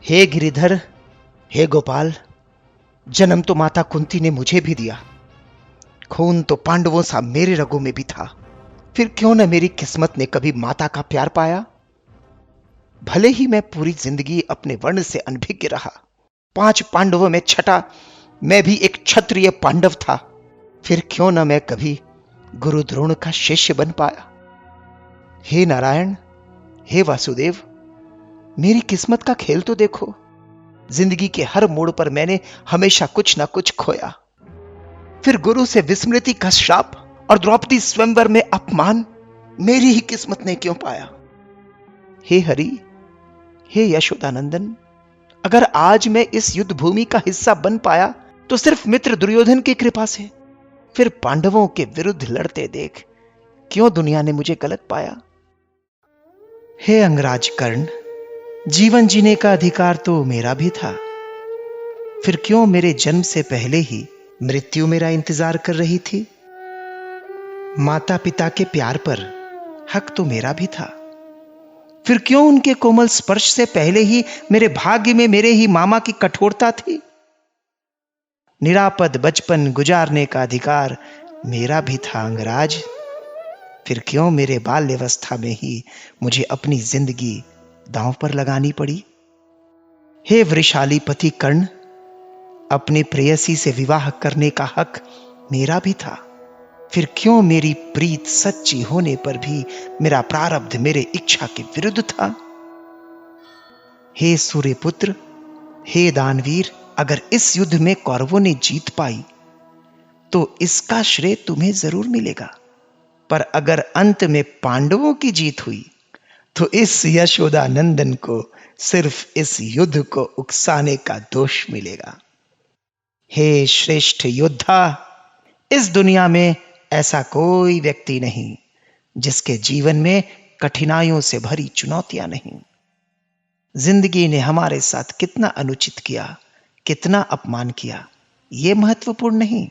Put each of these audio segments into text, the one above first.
हे गिरिधर, हे गोपाल, जन्म तो माता कुंती ने मुझे भी दिया। खून तो पांडवों सा मेरे रगों में भी था। फिर क्यों न मेरी किस्मत ने कभी माता का प्यार पाया। भले ही मैं पूरी जिंदगी अपने वर्ण से अनभिज्ञ रहा, 5 पांडवों में छठा मैं भी एक क्षत्रिय पांडव था। फिर क्यों न मैं कभी गुरु द्रोण का शिष्य बन पाया। हे नारायण, हे वासुदेव, मेरी किस्मत का खेल तो देखो। जिंदगी के हर मोड़ पर मैंने हमेशा कुछ ना कुछ खोया। फिर गुरु से विस्मृति का श्राप और द्रौपदी स्वयंवर में अपमान मेरी ही किस्मत ने क्यों पाया। हे हरि, हे यशोदानंदन, अगर आज मैं इस युद्ध भूमि का हिस्सा बन पाया तो सिर्फ मित्र दुर्योधन की कृपा से। फिर पांडवों के विरुद्ध लड़ते देख क्यों दुनिया ने मुझे गलत पाया। हे अंगराज कर्ण, जीवन जीने का अधिकार तो मेरा भी था। फिर क्यों मेरे जन्म से पहले ही मृत्यु मेरा इंतजार कर रही थी। माता पिता के प्यार पर हक तो मेरा भी था। फिर क्यों उनके कोमल स्पर्श से पहले ही मेरे भाग्य में मेरे ही मामा की कठोरता थी। निरापद बचपन गुजारने का अधिकार मेरा भी था अंगराज। फिर क्यों मेरे बाल्यावस्था में ही मुझे अपनी जिंदगी दांव पर लगानी पड़ी। हे वृषाली पति कर्ण, अपने प्रेयसी से विवाह करने का हक मेरा भी था। फिर क्यों मेरी प्रीत सच्ची होने पर भी मेरा प्रारब्ध मेरे इच्छा के विरुद्ध था। हे सूर्यपुत्र, हे दानवीर, अगर इस युद्ध में कौरवों ने जीत पाई तो इसका श्रेय तुम्हें जरूर मिलेगा। पर अगर अंत में पांडवों की जीत हुई तो इस यशोदानंदन को सिर्फ इस युद्ध को उकसाने का दोष मिलेगा। हे श्रेष्ठ योद्धा, इस दुनिया में ऐसा कोई व्यक्ति नहीं जिसके जीवन में कठिनाइयों से भरी चुनौतियां नहीं। जिंदगी ने हमारे साथ कितना अनुचित किया, कितना अपमान किया, यह महत्वपूर्ण नहीं।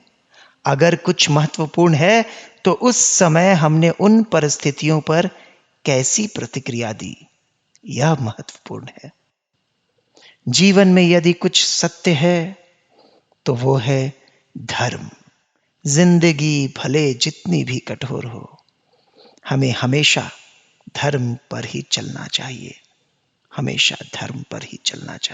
अगर कुछ महत्वपूर्ण है तो उस समय हमने उन परिस्थितियों पर कैसी प्रतिक्रिया दी, यह महत्वपूर्ण है। जीवन में यदि कुछ सत्य है तो वो है धर्म। जिंदगी भले जितनी भी कठोर हो, हमें हमेशा धर्म पर ही चलना चाहिए, हमेशा धर्म पर ही चलना चाहिए।